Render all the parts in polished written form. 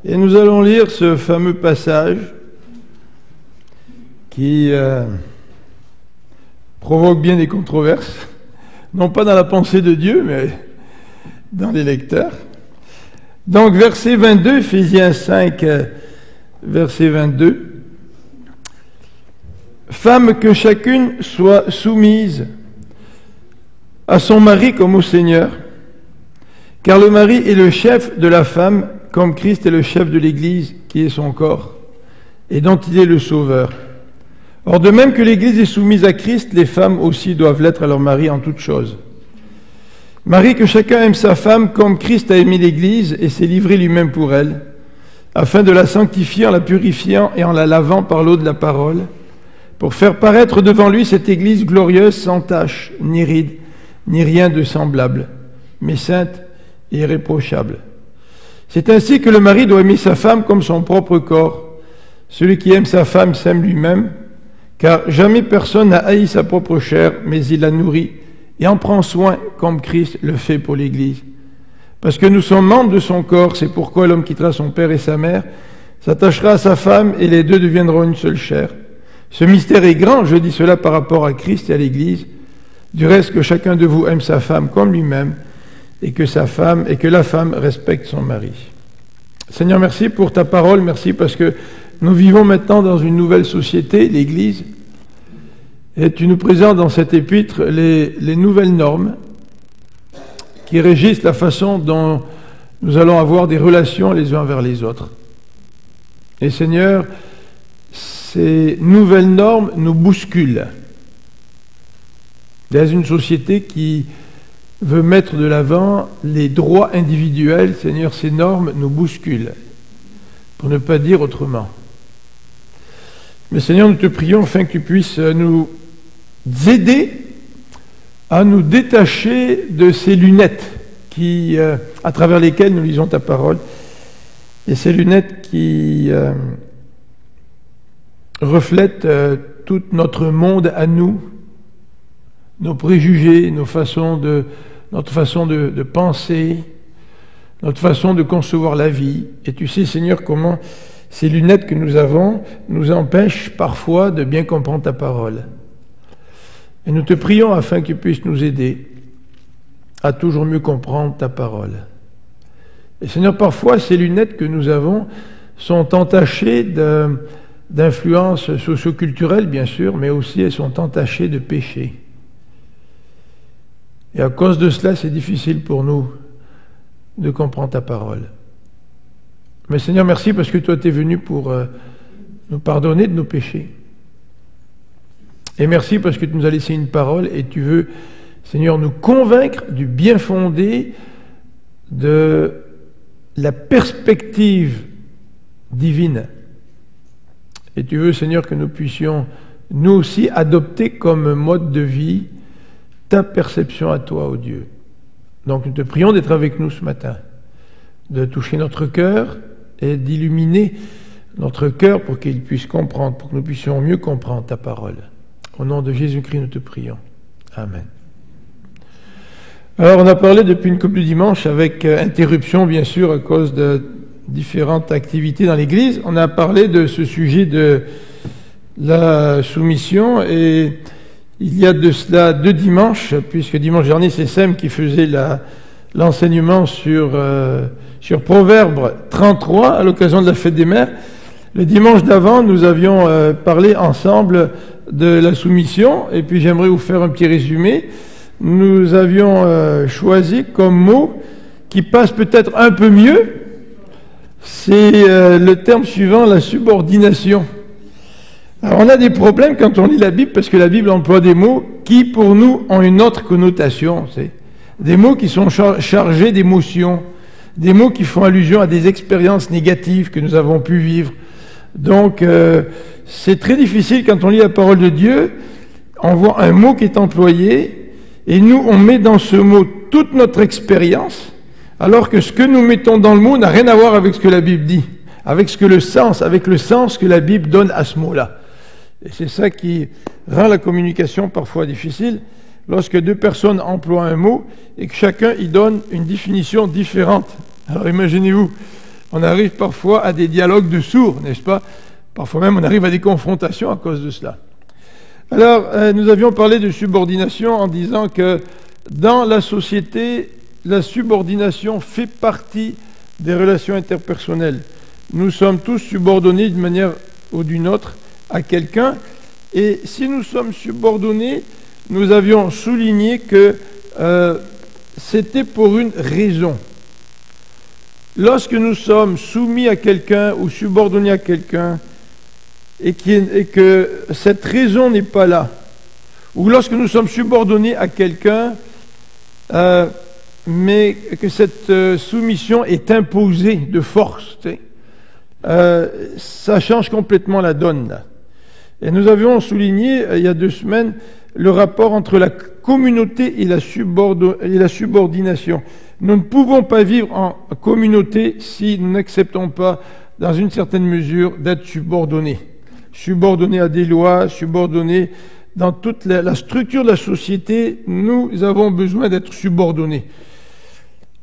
Et nous allons lire ce fameux passage qui provoque bien des controverses, non pas dans la pensée de Dieu, mais dans les lecteurs. Donc, verset 22, Éphésiens 5, verset 22. « Femme, que chacune soit soumise à son mari comme au Seigneur, car le mari est le chef de la femme, comme Christ est le chef de l'Église, qui est son corps, et dont il est le sauveur. Or, de même que l'Église est soumise à Christ, les femmes aussi doivent l'être à leur mari en toutes choses. Mari, que chacun aime sa femme comme Christ a aimé l'Église et s'est livré lui-même pour elle, afin de la sanctifier en la purifiant et en la lavant par l'eau de la parole, pour faire paraître devant lui cette Église glorieuse, sans tache, ni ride, ni rien de semblable, mais sainte et irréprochable. C'est ainsi que le mari doit aimer sa femme comme son propre corps. Celui qui aime sa femme s'aime lui-même, car jamais personne n'a haï sa propre chair, mais il la nourrit et en prend soin comme Christ le fait pour l'Église. Parce que nous sommes membres de son corps, c'est pourquoi l'homme quittera son père et sa mère, s'attachera à sa femme et les deux deviendront une seule chair. Ce mystère est grand, je dis cela par rapport à Christ et à l'Église. Du reste, que chacun de vous aime sa femme comme lui-même, et que la femme respecte son mari. Seigneur, merci pour ta parole, merci parce que nous vivons maintenant dans une nouvelle société, l'Église, et tu nous présentes dans cet épître les nouvelles normes qui régissent la façon dont nous allons avoir des relations les uns vers les autres. Et Seigneur, ces nouvelles normes nous bousculent. Dans une société qui veut mettre de l'avant les droits individuels, Seigneur, ces normes nous bousculent, pour ne pas dire autrement. Mais Seigneur, nous te prions afin que tu puisses nous aider à nous détacher de ces lunettes à travers lesquelles nous lisons ta parole, et ces lunettes qui reflètent tout notre monde à nous, nos préjugés, notre façon de penser, notre façon de concevoir la vie. Et tu sais, Seigneur, comment ces lunettes que nous avons nous empêchent parfois de bien comprendre ta parole. Et nous te prions afin que tu puisses nous aider à toujours mieux comprendre ta parole. Et Seigneur, parfois, ces lunettes que nous avons sont entachées d'influences socio-culturelles, bien sûr, mais aussi elles sont entachées de péché. Et à cause de cela, c'est difficile pour nous de comprendre ta parole. Mais Seigneur, merci parce que toi, tu es venu pour nous pardonner de nos péchés. Et merci parce que tu nous as laissé une parole et tu veux, Seigneur, nous convaincre du bien fondé de la perspective divine. Et tu veux, Seigneur, que nous puissions, nous aussi, adopter comme mode de vie ta perception à toi, ô Dieu. Donc nous te prions d'être avec nous ce matin, de toucher notre cœur et d'illuminer notre cœur pour qu'il puisse comprendre, pour que nous puissions mieux comprendre ta parole. Au nom de Jésus-Christ, nous te prions. Amen. Alors on a parlé depuis une couple de dimanches, avec interruption bien sûr à cause de différentes activités dans l'Église, on a parlé de ce sujet de la soumission et il y a de cela 2 dimanches, puisque dimanche dernier, c'est Sem qui faisait l'enseignement sur Proverbes 33 à l'occasion de la fête des mères. Le dimanche d'avant, nous avions parlé ensemble de la soumission, et puis j'aimerais vous faire un petit résumé. Nous avions choisi comme mot qui passe peut-être un peu mieux, c'est le terme suivant, la subordination. Alors on a des problèmes quand on lit la Bible parce que la Bible emploie des mots qui pour nous ont une autre connotation. C'est des mots qui sont chargés d'émotions, des mots qui font allusion à des expériences négatives que nous avons pu vivre. Donc c'est très difficile quand on lit la parole de Dieu, on voit un mot qui est employé et nous on met dans ce mot toute notre expérience alors que ce que nous mettons dans le mot n'a rien à voir avec ce que la Bible dit, avec le sens que la Bible donne à ce mot-là. Et c'est ça qui rend la communication parfois difficile, lorsque 2 personnes emploient un mot et que chacun y donne une définition différente. Alors imaginez-vous, on arrive parfois à des dialogues de sourds, n'est-ce pas? Parfois même on arrive à des confrontations à cause de cela. Alors, nous avions parlé de subordination en disant que dans la société, la subordination fait partie des relations interpersonnelles. Nous sommes tous subordonnés d'une manière ou d'une autre à quelqu'un, et si nous sommes subordonnés, nous avions souligné que c'était pour une raison. Lorsque nous sommes soumis à quelqu'un ou subordonnés à quelqu'un, et que cette raison n'est pas là, ou lorsque nous sommes subordonnés à quelqu'un, mais que cette soumission est imposée de force, ça change complètement la donne, là. Et nous avions souligné, il y a 2 semaines, le rapport entre la communauté et la subordination. Nous ne pouvons pas vivre en communauté si nous n'acceptons pas, dans une certaine mesure, d'être subordonnés. Subordonnés à des lois, subordonnés dans toute la structure de la société, nous avons besoin d'être subordonnés.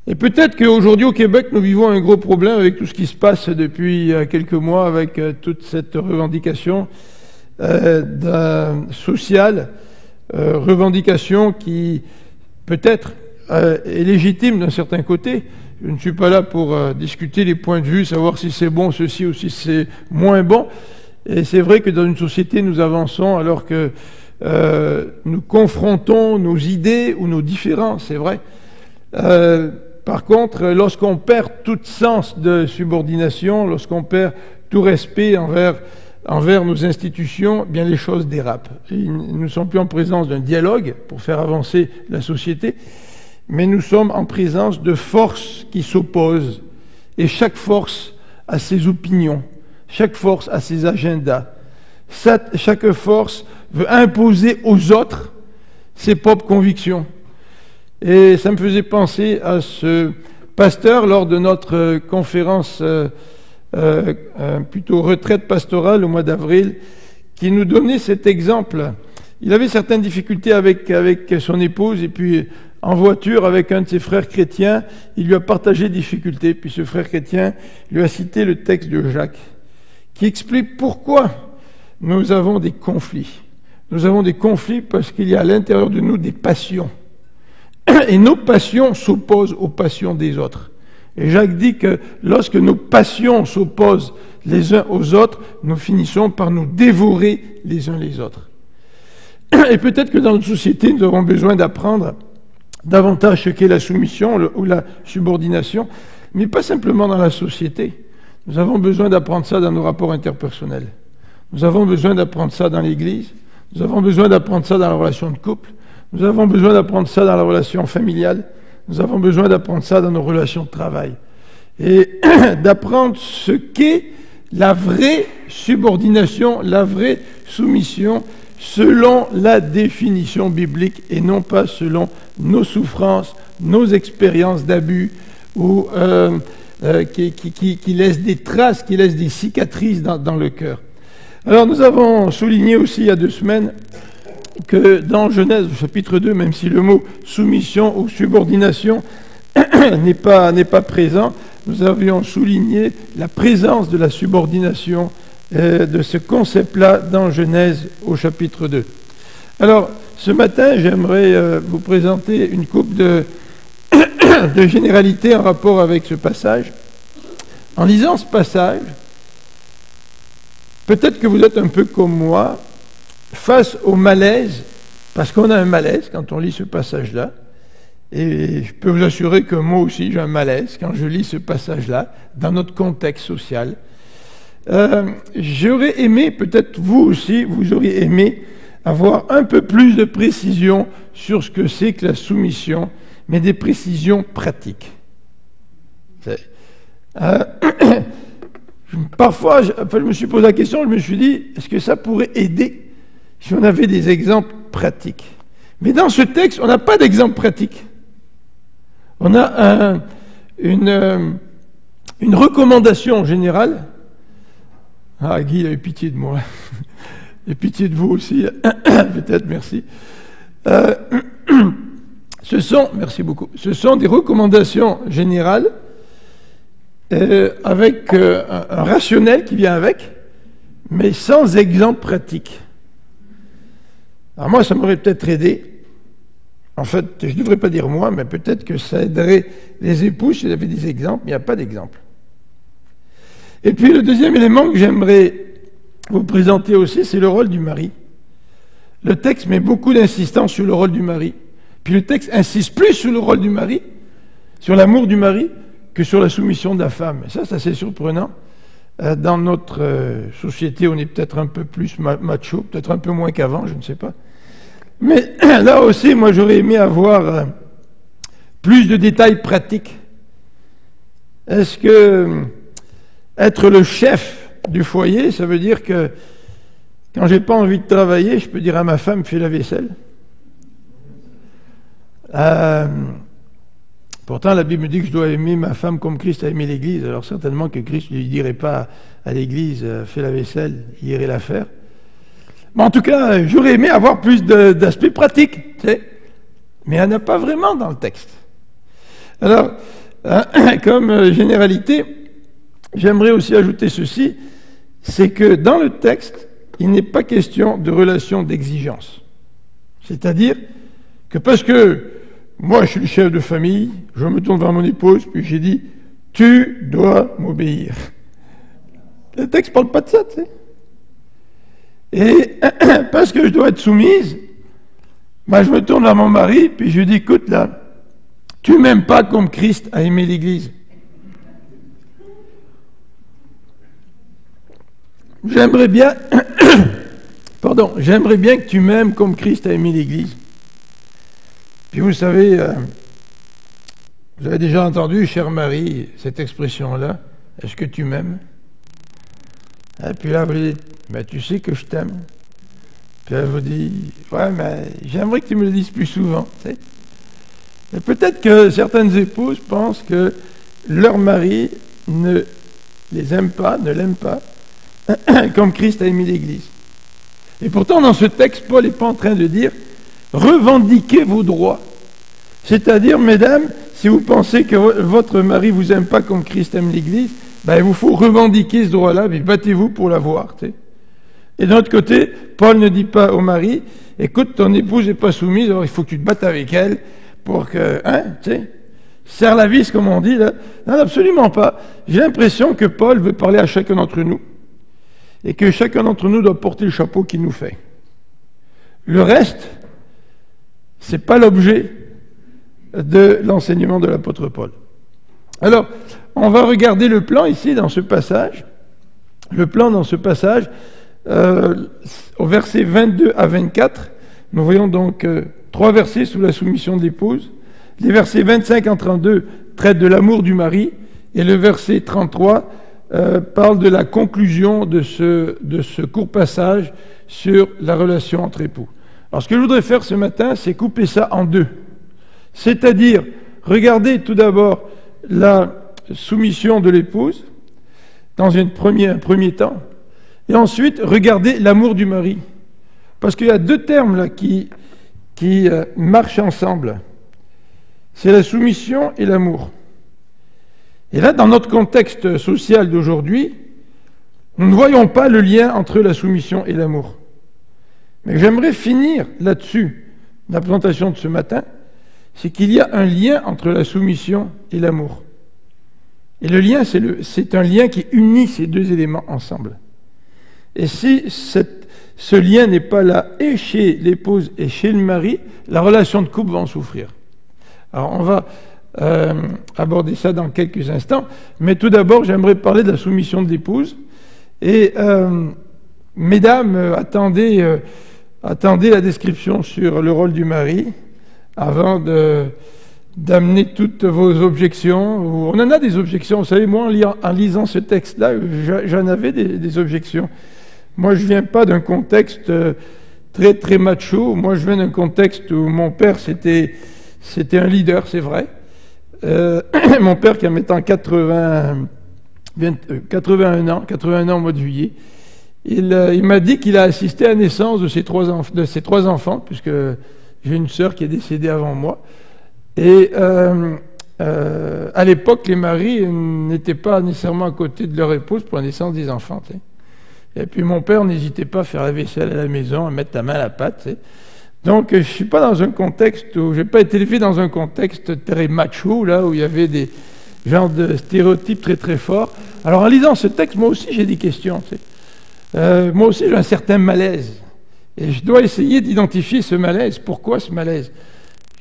Et peut-être qu'aujourd'hui au Québec, nous vivons un gros problème avec tout ce qui se passe depuis quelques mois, avec toute cette revendication sociale, revendication qui peut-être est légitime d'un certain côté. Je ne suis pas là pour discuter les points de vue, savoir si c'est bon ceci ou si c'est moins bon. Et c'est vrai que dans une société, nous avançons alors que nous confrontons nos idées ou nos différences, c'est vrai. Par contre, lorsqu'on perd tout sens de subordination, lorsqu'on perd tout respect envers nos institutions, bien les choses dérapent. Nous ne sommes plus en présence d'un dialogue pour faire avancer la société, mais nous sommes en présence de forces qui s'opposent. Et chaque force a ses opinions, chaque force a ses agendas. Chaque force veut imposer aux autres ses propres convictions. Et ça me faisait penser à ce pasteur lors de notre conférence, plutôt retraite pastorale au mois d'avril, qui nous donnait cet exemple. Il avait certaines difficultés avec son épouse, et puis en voiture avec un de ses frères chrétiens, il lui a partagé des difficultés. Puis ce frère chrétien lui a cité le texte de Jacques, qui explique pourquoi nous avons des conflits. Nous avons des conflits parce qu'il y a à l'intérieur de nous des passions. Et nos passions s'opposent aux passions des autres. Et Jacques dit que lorsque nos passions s'opposent les uns aux autres, nous finissons par nous dévorer les uns les autres. Et peut-être que dans notre société, nous avons besoin d'apprendre davantage ce qu'est la soumission ou la subordination, mais pas simplement dans la société. Nous avons besoin d'apprendre ça dans nos rapports interpersonnels. Nous avons besoin d'apprendre ça dans l'Église. Nous avons besoin d'apprendre ça dans la relation de couple. Nous avons besoin d'apprendre ça dans la relation familiale. Nous avons besoin d'apprendre ça dans nos relations de travail. Et d'apprendre ce qu'est la vraie subordination, la vraie soumission, selon la définition biblique et non pas selon nos souffrances, nos expériences d'abus ou qui laissent des traces, qui laissent des cicatrices dans le cœur. Alors nous avons souligné aussi il y a 2 semaines que dans Genèse, au chapitre 2, même si le mot soumission ou subordination n'est pas présent, nous avions souligné la présence de la subordination, de ce concept-là dans Genèse au chapitre 2. Alors, ce matin, j'aimerais vous présenter une couple de généralités en rapport avec ce passage. En lisant ce passage, peut-être que vous êtes un peu comme moi, face au malaise, parce qu'on a un malaise quand on lit ce passage-là, et je peux vous assurer que moi aussi j'ai un malaise quand je lis ce passage-là, dans notre contexte social. J'aurais aimé, peut-être vous aussi, vous auriez aimé avoir un peu plus de précision sur ce que c'est que la soumission, mais des précisions pratiques. Parfois, je me suis posé la question, je me suis dit, est-ce que ça pourrait aider si on avait des exemples pratiques? Mais dans ce texte, on n'a pas d'exemple pratique. On a une recommandation générale. Ah, Guy, il a eu pitié de moi. Et pitié de vous aussi, peut-être, merci. Merci beaucoup. Ce sont des recommandations générales avec un rationnel qui vient avec, mais sans exemple pratique. Alors moi, ça m'aurait peut-être aidé. En fait, je ne devrais pas dire moi, mais peut-être que ça aiderait les épouses s'ils avaient des exemples, mais il n'y a pas d'exemple. Et puis le deuxième élément que j'aimerais vous présenter aussi, c'est le rôle du mari. Le texte met beaucoup d'insistance sur le rôle du mari. Puis le texte insiste plus sur le rôle du mari, sur l'amour du mari, que sur la soumission de la femme. Et ça, c'est assez surprenant. Dans notre société, on est peut-être un peu plus macho, peut-être un peu moins qu'avant, je ne sais pas. Mais là aussi, moi, j'aurais aimé avoir plus de détails pratiques. Est-ce que être le chef du foyer, ça veut dire que quand j'ai pas envie de travailler, je peux dire à ma femme, fais la vaisselle? Pourtant, la Bible me dit que je dois aimer ma femme comme Christ a aimé l'Église. Alors certainement que Christ ne lui dirait pas à l'Église, fais la vaisselle, il irait la faire. Mais en tout cas, j'aurais aimé avoir plus d'aspect pratique, tu sais. Mais il n'y en a pas vraiment dans le texte. Alors, comme généralité, j'aimerais aussi ajouter ceci, c'est que dans le texte, il n'est pas question de relation d'exigence. C'est-à-dire que parce que moi je suis le chef de famille, je me tourne vers mon épouse, puis j'ai dit « tu dois m'obéir ». Le texte ne parle pas de ça, tu sais. Et parce que je dois être soumise, moi je me tourne vers mon mari, puis je lui dis « écoute là, tu m'aimes pas comme Christ a aimé l'Église ». J'aimerais bien, j'aimerais bien que tu m'aimes comme Christ a aimé l'Église. Puis vous savez, vous avez déjà entendu, cher Marie, cette expression-là, est-ce que tu m'aimes? Et puis là, vous dites, mais tu sais que je t'aime. Puis elle vous dit, ouais, mais j'aimerais que tu me le dises plus souvent. Tu sais. Et peut-être que certaines épouses pensent que leur mari ne les aime pas, ne l'aime pas, comme Christ a aimé l'Église. Et pourtant, dans ce texte, Paul n'est pas en train de dire « revendiquez vos droits ». C'est-à-dire, mesdames, si vous pensez que votre mari ne vous aime pas comme Christ aime l'Église, ben, il vous faut revendiquer ce droit-là, puis battez-vous pour l'avoir. Tu sais. Et d'un autre côté, Paul ne dit pas au mari « écoute, ton épouse n'est pas soumise, alors il faut que tu te battes avec elle pour que... hein, tu sais, serre la vis, comme on dit. Là. » Non, absolument pas. J'ai l'impression que Paul veut parler à chacun d'entre nous, et que chacun d'entre nous doit porter le chapeau qu'il nous fait. Le reste, ce n'est pas l'objet de l'enseignement de l'apôtre Paul. Alors, on va regarder le plan ici dans ce passage. Le plan dans ce passage, au verset 22 à 24, nous voyons donc 3 versets sous la soumission de l'épouse. Les versets 25 à 32 traitent de l'amour du mari, et le verset 33 parle de la conclusion de ce court passage sur la relation entre époux. Alors ce que je voudrais faire ce matin, c'est couper ça en deux. C'est-à-dire, regarder tout d'abord la soumission de l'épouse dans un premier temps, et ensuite regarder l'amour du mari. Parce qu'il y a 2 termes là qui marchent ensemble. C'est la soumission et l'amour. Et là, dans notre contexte social d'aujourd'hui, nous ne voyons pas le lien entre la soumission et l'amour. Mais j'aimerais finir là-dessus, la présentation de ce matin, c'est qu'il y a un lien entre la soumission et l'amour. Et le lien, c'est un lien qui unit ces 2 éléments ensemble. Et si ce lien n'est pas là et chez l'épouse et chez le mari, la relation de couple va en souffrir. Alors on va aborder ça dans quelques instants, mais tout d'abord j'aimerais parler de la soumission de l'épouse. Et mesdames, attendez la description sur le rôle du mari avant d'amener toutes vos objections. On en a des objections, vous savez, moi en lisant ce texte-là, j'en avais des objections. Moi je viens pas d'un contexte très très macho, moi je viens d'un contexte où mon père c'était un leader, c'est vrai. Mon père qui a maintenant 81 ans au mois de juillet, il m'a dit qu'il a assisté à la naissance de ses 3 enfants, puisque j'ai une sœur qui est décédée avant moi. Et à l'époque, les maris n'étaient pas nécessairement à côté de leur épouse pour la naissance des enfants. Tu sais. Et puis mon père n'hésitait pas à faire la vaisselle à la maison, à mettre ta main à la pâte. Tu sais. Donc je ne suis pas dans un contexte où... Je n'ai pas été élevé dans un contexte très macho, là, où il y avait des genres de stéréotypes très très forts. Alors en lisant ce texte, moi aussi j'ai des questions. Tu sais. Moi aussi j'ai un certain malaise. Et je dois essayer d'identifier ce malaise. Pourquoi ce malaise ?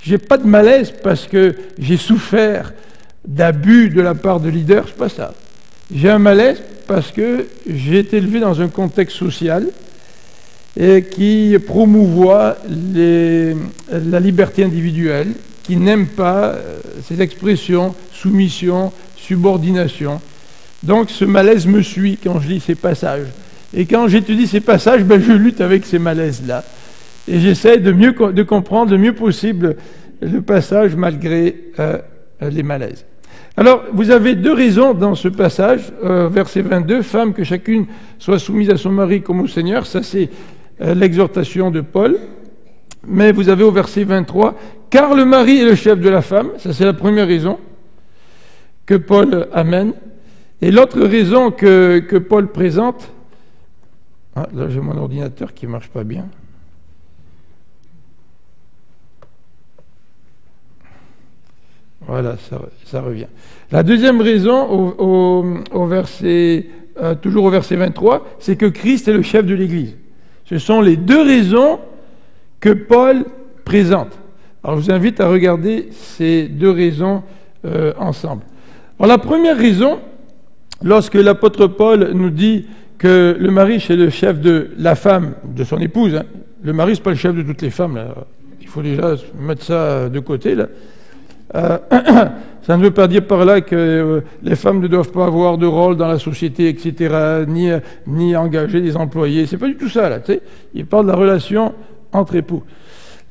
Je n'ai pas de malaise parce que j'ai souffert d'abus de la part de leaders, c'est pas ça. J'ai un malaise parce que j'ai été élevé dans un contexte social et qui promouvoit la liberté individuelle, qui n'aime pas ces expressions soumission, subordination. Donc ce malaise me suit quand je lis ces passages. Et quand j'étudie ces passages, je lutte avec ces malaises-là. Et j'essaie de comprendre le mieux possible le passage malgré les malaises. Alors, vous avez deux raisons dans ce passage, verset 22, « Femme, que chacune soit soumise à son mari comme au Seigneur », ça c'est l'exhortation de Paul. Mais vous avez au verset 23, « Car le mari est le chef de la femme », ça c'est la première raison que Paul amène. Et l'autre raison que Paul présente, ah, là j'ai mon ordinateur qui ne marche pas bien. Voilà, ça revient. La deuxième raison, toujours au verset 23, c'est que Christ est le chef de l'Église. Ce sont les deux raisons que Paul présente. Alors je vous invite à regarder ces deux raisons ensemble. Alors la première raison, lorsque l'apôtre Paul nous dit que le mari c'est le chef de la femme, de son épouse, hein. Le mari c'est pas le chef de toutes les femmes, là. Il faut déjà mettre ça de côté, là. Ça ne veut pas dire par là que les femmes ne doivent pas avoir de rôle dans la société, etc., ni engager des employés. C'est pas du tout ça, là. Tu sais. Il parle de la relation entre époux.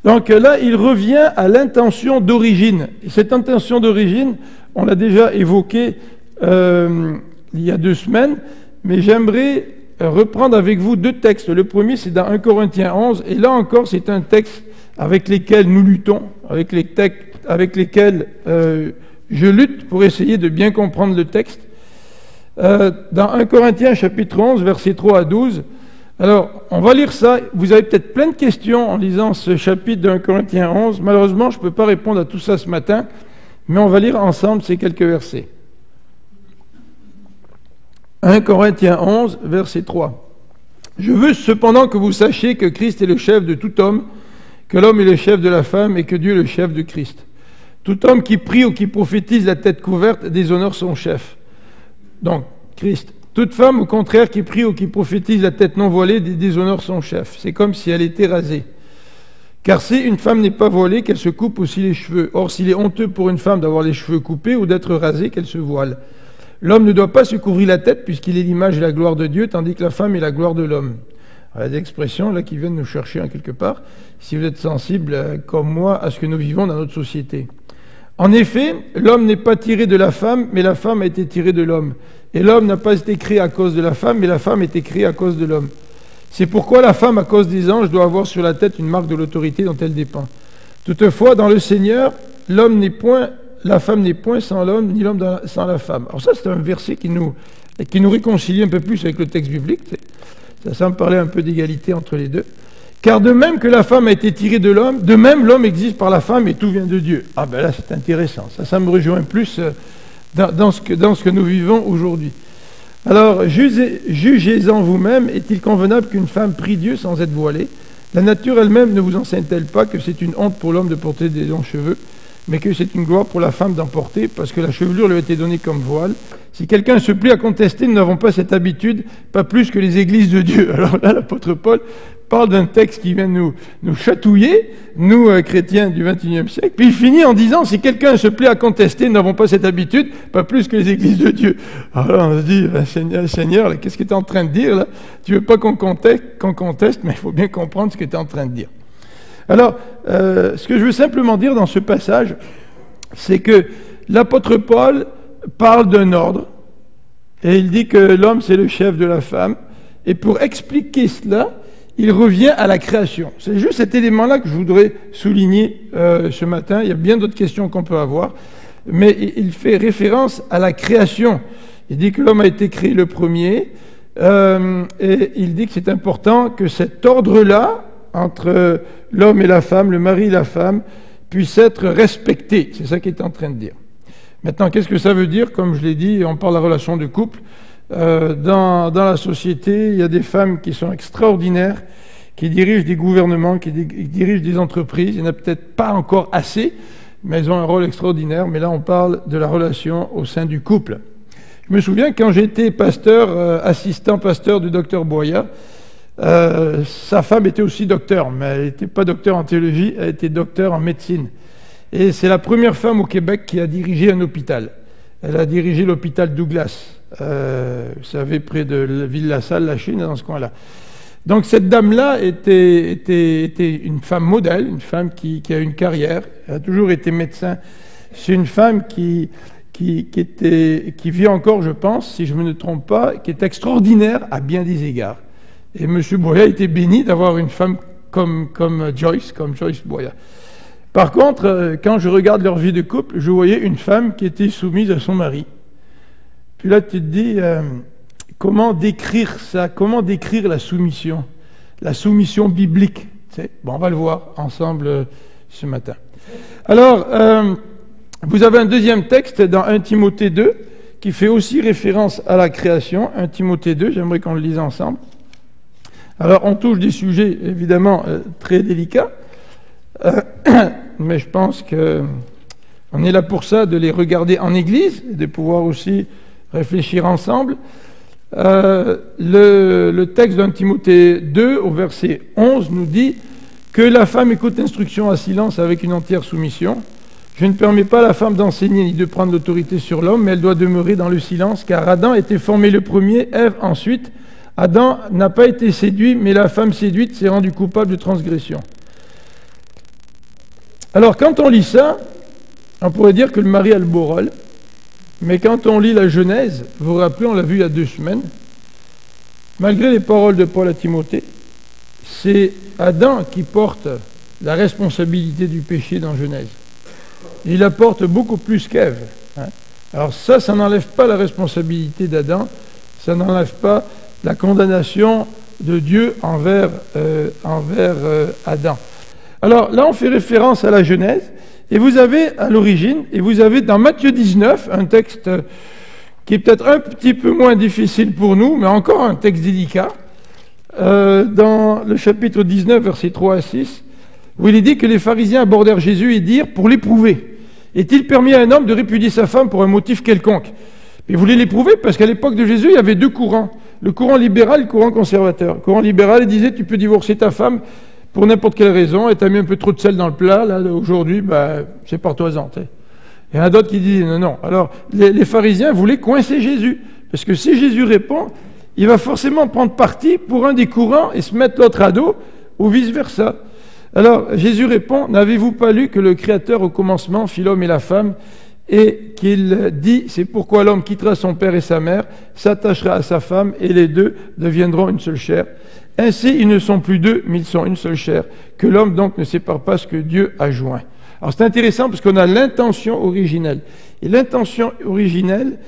Donc là, il revient à l'intention d'origine. Et cette intention d'origine, on l'a déjà évoquée il y a 2 semaines, mais j'aimerais reprendre avec vous 2 textes. Le premier, c'est dans 1 Corinthiens 11, et là encore, c'est un texte avec lesquels nous luttons, avec lesquels je lutte pour essayer de bien comprendre le texte. Dans 1 Corinthiens chapitre 11, versets 3 à 12, alors on va lire ça. Vous avez peut-être plein de questions en lisant ce chapitre de 1 Corinthiens 11. Malheureusement, je ne peux pas répondre à tout ça ce matin, mais on va lire ensemble ces quelques versets. 1 Corinthiens 11, verset 3. « Je veux cependant que vous sachiez que Christ est le chef de tout homme, que l'homme est le chef de la femme et que Dieu est le chef de Christ. Tout homme qui prie ou qui prophétise la tête couverte déshonore son chef. » Donc, Christ. « Toute femme, au contraire, qui prie ou qui prophétise la tête non voilée déshonore son chef. C'est comme si elle était rasée. Car si une femme n'est pas voilée, qu'elle se coupe aussi les cheveux. Or, s'il est honteux pour une femme d'avoir les cheveux coupés ou d'être rasée, qu'elle se voile. L'homme ne doit pas se couvrir la tête puisqu'il est l'image et la gloire de Dieu, tandis que la femme est la gloire de l'homme. » Il y a des expressions là qui viennent nous chercher en quelque part, si vous êtes sensible comme moi à ce que nous vivons dans notre société. En effet, l'homme n'est pas tiré de la femme, mais la femme a été tirée de l'homme. Et l'homme n'a pas été créé à cause de la femme, mais la femme a été créée à cause de l'homme. C'est pourquoi la femme, à cause des anges, doit avoir sur la tête une marque de l'autorité dont elle dépend. Toutefois, dans le Seigneur, la femme n'est point sans l'homme, ni l'homme sans la femme. Alors ça, c'est un verset qui nous réconcilie un peu plus avec le texte biblique. Ça semble parler un peu d'égalité entre les deux. Car de même que la femme a été tirée de l'homme, de même l'homme existe par la femme et tout vient de Dieu. Ah ben là, c'est intéressant. Ça me rejoint plus dans ce que nous vivons aujourd'hui. Alors, jugez-en vous-même, est-il convenable qu'une femme prie Dieu sans être voilée? La nature elle-même ne vous enseigne-t-elle pas que c'est une honte pour l'homme de porter des longs cheveux, mais que c'est une gloire pour la femme d'en porter, parce que la chevelure lui a été donnée comme voile? Si quelqu'un se plie à contester, nous n'avons pas cette habitude, pas plus que les églises de Dieu. Alors là, l'apôtre Paul parle d'un texte qui vient nous chatouiller, nous, chrétiens du XXIe siècle, puis il finit en disant, si quelqu'un se plaît à contester, nous n'avons pas cette habitude, pas plus que les églises de Dieu. Alors là, on se dit, Seigneur, qu'est-ce que tu es en train de dire là? Tu veux pas qu'on conteste, mais il faut bien comprendre ce que tu es en train de dire. Alors, ce que je veux simplement dire dans ce passage, c'est que l'apôtre Paul parle d'un ordre, et il dit que l'homme c'est le chef de la femme, et pour expliquer cela, il revient à la création. C'est juste cet élément-là que je voudrais souligner ce matin. Il y a bien d'autres questions qu'on peut avoir. mais il fait référence à la création. Il dit que l'homme a été créé le premier, et il dit que c'est important que cet ordre-là, entre l'homme et la femme, le mari et la femme, puisse être respecté. C'est ça qu'il est en train de dire. Maintenant, qu'est-ce que ça veut dire? Comme je l'ai dit, on parle de la relation de couple. Dans la société, il y a des femmes qui sont extraordinaires, qui dirigent des gouvernements, qui dirigent des entreprises. Il n'y en a peut-être pas encore assez, mais elles ont un rôle extraordinaire. Mais là, on parle de la relation au sein du couple. Je me souviens quand j'étais pasteur, assistant pasteur du docteur Boya, sa femme était aussi docteur, mais elle n'était pas docteur en théologie, elle était docteur en médecine. Et c'est la première femme au Québec qui a dirigé un hôpital. Elle a dirigé l'hôpital Douglas, vous savez, près de Ville-la-Salle, la Chine, dans ce coin-là. Donc cette dame-là était une femme modèle, une femme qui a une carrière, elle a toujours été médecin. C'est une femme qui vit encore, je pense, si je ne me trompe pas, qui est extraordinaire à bien des égards. Et M. Boya était béni d'avoir une femme comme Joyce Boya. Par contre, quand je regarde leur vie de couple, je voyais une femme qui était soumise à son mari. Puis là, tu te dis, comment décrire ça? Comment décrire la soumission? La soumission biblique. Bon, on va le voir ensemble ce matin. Alors, vous avez un deuxième texte dans 1 Timothée 2 qui fait aussi référence à la création. 1 Timothée 2, j'aimerais qu'on le lise ensemble. Alors, on touche des sujets, évidemment, très délicats, mais je pense qu'on est là pour ça, de les regarder en Église, et de pouvoir aussi réfléchir ensemble. Le texte d'un Timothée 2, au verset 11, nous dit que la femme écoute l'instruction à silence avec une entière soumission. Je ne permets pas à la femme d'enseigner ni de prendre l'autorité sur l'homme, mais elle doit demeurer dans le silence, car Adam était formé le premier, Ève ensuite. Adam n'a pas été séduit, mais la femme séduite s'est rendue coupable de transgression. Alors, quand on lit ça, on pourrait dire que le mari a le beau rôle, mais quand on lit la Genèse, vous vous rappelez, on l'a vu il y a 2 semaines, malgré les paroles de Paul à Timothée, c'est Adam qui porte la responsabilité du péché dans Genèse. Il la porte beaucoup plus qu'Ève. Alors ça n'enlève pas la responsabilité d'Adam, ça n'enlève pas la condamnation de Dieu envers Adam. Alors là, on fait référence à la Genèse, et vous avez à l'origine, et vous avez dans Matthieu 19, un texte qui est peut-être un petit peu moins difficile pour nous, mais encore un texte délicat, dans le chapitre 19, versets 3 à 6, où il est dit que les pharisiens abordèrent Jésus et dirent, pour l'éprouver, est-il permis à un homme de répudier sa femme pour un motif quelconque? Ils voulaient l'éprouver parce qu'à l'époque de Jésus, il y avait 2 courants. Le courant libéral et le courant conservateur. Le courant libéral, il disait, tu peux divorcer ta femme pour n'importe quelle raison, et tu as mis un peu trop de sel dans le plat, là, aujourd'hui, c'est partoisant. Il y en a d'autres qui disent, non. Alors, les pharisiens voulaient coincer Jésus, parce que si Jésus répond, il va forcément prendre parti pour un des courants et se mettre l'autre à dos, ou vice-versa. Alors, Jésus répond, n'avez-vous pas lu que le Créateur au commencement fit l'homme et la femme, et qu'il dit, c'est pourquoi l'homme quittera son père et sa mère, s'attachera à sa femme, et les deux deviendront une seule chair. Ainsi, ils ne sont plus 2, mais ils sont une seule chair. Que l'homme donc ne sépare pas ce que Dieu a joint. Alors c'est intéressant parce qu'on a l'intention originelle. Et l'intention originelle,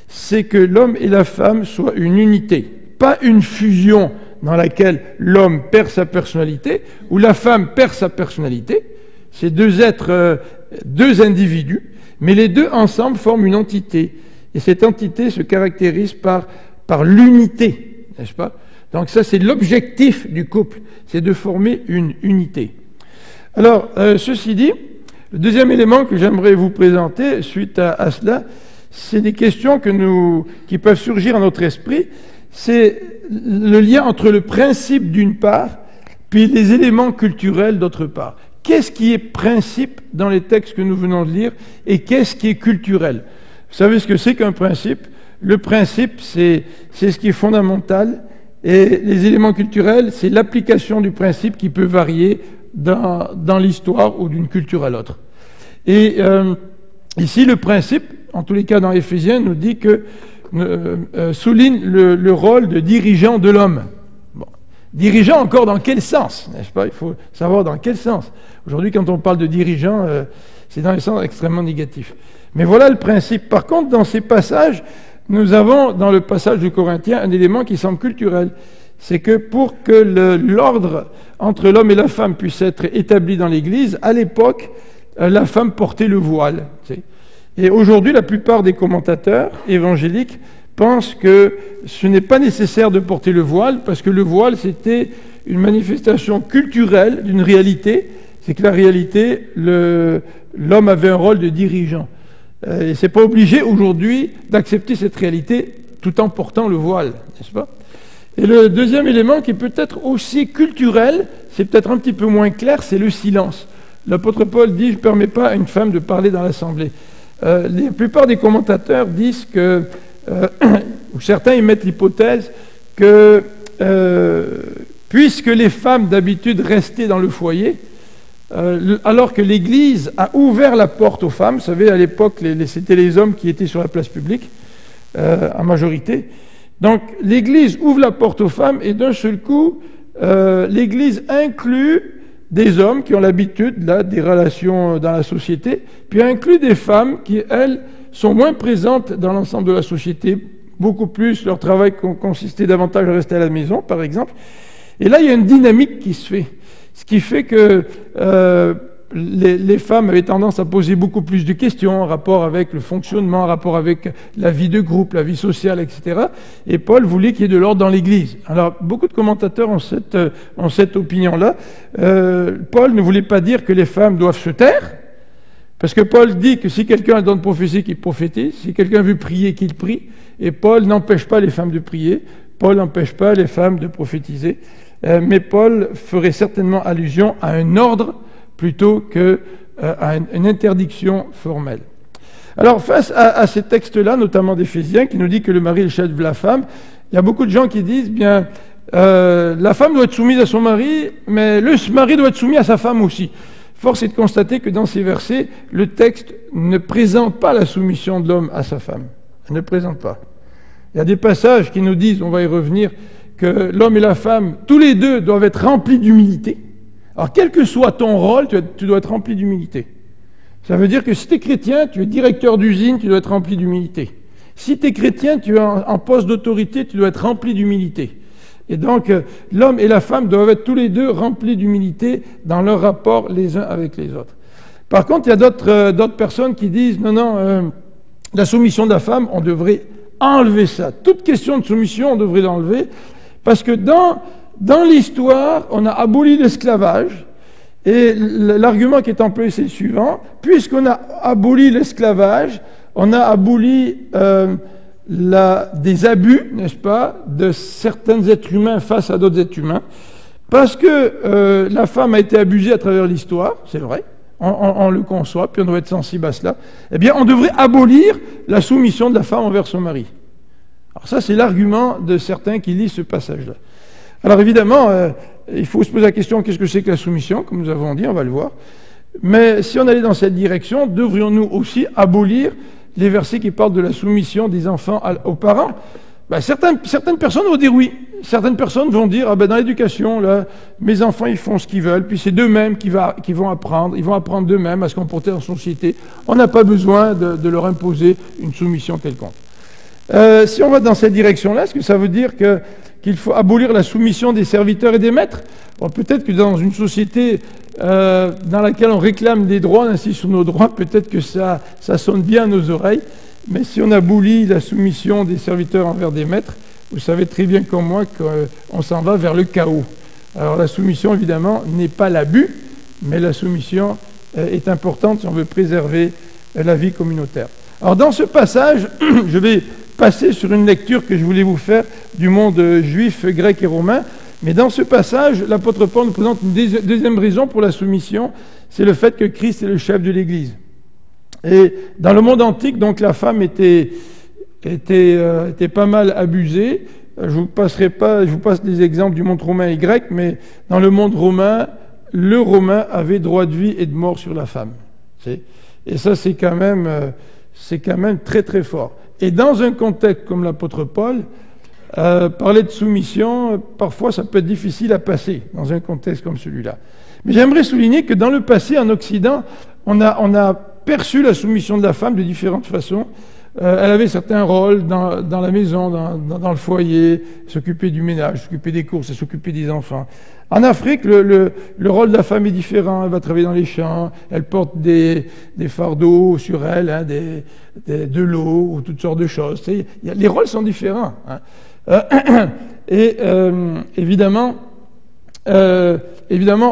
c'est que l'homme et la femme soient une unité, pas une fusion dans laquelle l'homme perd sa personnalité ou la femme perd sa personnalité. C'est 2 êtres, 2 individus, mais les 2 ensemble forment une entité. Et cette entité se caractérise par l'unité, n'est-ce pas? Donc ça, c'est l'objectif du couple, c'est de former une unité. Alors, ceci dit, le deuxième élément que j'aimerais vous présenter suite à cela, c'est des questions qui peuvent surgir à notre esprit. C'est le lien entre le principe d'une part, puis les éléments culturels d'autre part. Qu'est-ce qui est principe dans les textes que nous venons de lire et qu'est-ce qui est culturel? Vous savez ce que c'est qu'un principe? Le principe, c'est ce qui est fondamental. Et les éléments culturels, c'est l'application du principe qui peut varier dans l'histoire ou d'une culture à l'autre. Et ici, le principe, en tous les cas dans Éphésiens, nous dit que souligne le rôle de dirigeant de l'homme. Bon. Dirigeant encore dans quel sens, n'est-ce pas? Il faut savoir dans quel sens. Aujourd'hui, quand on parle de dirigeant, c'est dans le sens extrêmement négatif. Mais voilà le principe. Par contre, dans ces passages, nous avons, dans le passage de Corinthiens, un élément qui semble culturel. C'est que pour que l'ordre entre l'homme et la femme puisse être établi dans l'Église, à l'époque, la femme portait le voile. Et aujourd'hui, la plupart des commentateurs évangéliques pensent que ce n'est pas nécessaire de porter le voile, parce que le voile, c'était une manifestation culturelle d'une réalité. C'est que la réalité, l'homme avait un rôle de dirigeant. Et c'est pas obligé aujourd'hui d'accepter cette réalité tout en portant le voile, n'est-ce pas? Et le deuxième élément qui est peut-être aussi culturel, c'est peut-être un petit peu moins clair, c'est le silence. L'apôtre Paul dit « Je ne permets pas à une femme de parler dans l'assemblée ». La plupart des commentateurs disent que, ou certains émettent l'hypothèse que puisque les femmes d'habitude restaient dans le foyer, alors que l'Église a ouvert la porte aux femmes, vous savez, à l'époque, c'était les hommes qui étaient sur la place publique, en majorité. Donc, l'Église ouvre la porte aux femmes et d'un seul coup, l'Église inclut des hommes qui ont l'habitude des relations dans la société, puis inclut des femmes qui, elles, sont moins présentes dans l'ensemble de la société, beaucoup plus, leur travail consistait davantage à rester à la maison, par exemple. Et là, il y a une dynamique qui se fait. Ce qui fait que les femmes avaient tendance à poser beaucoup plus de questions en rapport avec le fonctionnement, en rapport avec la vie de groupe, la vie sociale, etc. Et Paul voulait qu'il y ait de l'ordre dans l'Église. Alors, beaucoup de commentateurs ont cette opinion-là. Paul ne voulait pas dire que les femmes doivent se taire, parce que Paul dit que si quelqu'un a le don de prophétie, qu'il prophétise, si quelqu'un veut prier, qu'il prie, et Paul n'empêche pas les femmes de prier, Paul n'empêche pas les femmes de prophétiser. Mais Paul ferait certainement allusion à un ordre plutôt qu'à une interdiction formelle. Alors, face à ces textes-là, notamment d'Éphésiens, qui nous dit que le mari est le chef de la femme, il y a beaucoup de gens qui disent, bien, la femme doit être soumise à son mari, mais le mari doit être soumis à sa femme aussi. Force est de constater que dans ces versets, le texte ne présente pas la soumission de l'homme à sa femme. Il ne présente pas. Il y a des passages qui nous disent, on va y revenir, que l'homme et la femme, tous les deux, doivent être remplis d'humilité. Alors, quel que soit ton rôle, tu dois être rempli d'humilité. Ça veut dire que si tu es chrétien, tu es directeur d'usine, tu dois être rempli d'humilité. Si tu es chrétien, tu es en poste d'autorité, tu dois être rempli d'humilité. Et donc, l'homme et la femme doivent être tous les deux remplis d'humilité dans leur rapport les uns avec les autres. Par contre, il y a d'autres personnes qui disent, non, la soumission de la femme, on devrait enlever ça. Toute question de soumission, on devrait l'enlever. Parce que dans l'histoire, on a aboli l'esclavage, et l'argument qui est employé, c'est le suivant. Puisqu'on a aboli l'esclavage, on a aboli des abus, n'est-ce pas, de certains êtres humains face à d'autres êtres humains, parce que la femme a été abusée à travers l'histoire, c'est vrai, on le conçoit, puis on doit être sensible à cela, eh bien on devrait abolir la soumission de la femme envers son mari. Alors ça, c'est l'argument de certains qui lisent ce passage-là. Alors évidemment, il faut se poser la question, qu'est-ce que c'est que la soumission? Comme nous avons dit, on va le voir. Mais si on allait dans cette direction, devrions-nous aussi abolir les versets qui parlent de la soumission des enfants aux parents? Ben, certaines personnes vont dire oui. Certaines personnes vont dire, dans l'éducation, là, mes enfants, ils font ce qu'ils veulent, puis c'est d'eux-mêmes qui vont apprendre. Ils vont apprendre d'eux-mêmes à se comporter en société. On n'a pas besoin de leur imposer une soumission quelconque. Si on va dans cette direction-là, est-ce que ça veut dire qu'il faut abolir la soumission des serviteurs et des maîtres? Bon, peut-être que dans une société dans laquelle on réclame des droits, on insiste sur nos droits, peut-être que ça sonne bien à nos oreilles, mais si on abolit la soumission des serviteurs envers des maîtres, vous savez très bien comme moi qu'on s'en va vers le chaos. Alors la soumission, évidemment, n'est pas l'abus, mais la soumission est importante si on veut préserver la vie communautaire. Alors dans ce passage, je vais passer sur une lecture que je voulais vous faire du monde juif, grec et romain. Mais dans ce passage, l'apôtre Paul nous présente une deuxième raison pour la soumission, c'est le fait que Christ est le chef de l'Église. Et dans le monde antique, donc la femme était pas mal abusée. Je vous passe des exemples du monde romain et grec, mais dans le monde romain, le Romain avait droit de vie et de mort sur la femme. Et ça, c'est quand même très très fort. Et dans un contexte comme l'apôtre Paul, parler de soumission, parfois ça peut être difficile à passer dans un contexte comme celui-là. Mais j'aimerais souligner que dans le passé, en Occident, on a perçu la soumission de la femme de différentes façons. Elle avait certains rôles dans la maison, dans le foyer, s'occuper du ménage, s'occuper des courses, s'occuper des enfants. En Afrique, le rôle de la femme est différent. Elle va travailler dans les champs, elle porte des fardeaux sur elle, hein, de l'eau ou toutes sortes de choses. Les rôles sont différents. Hein. Évidemment,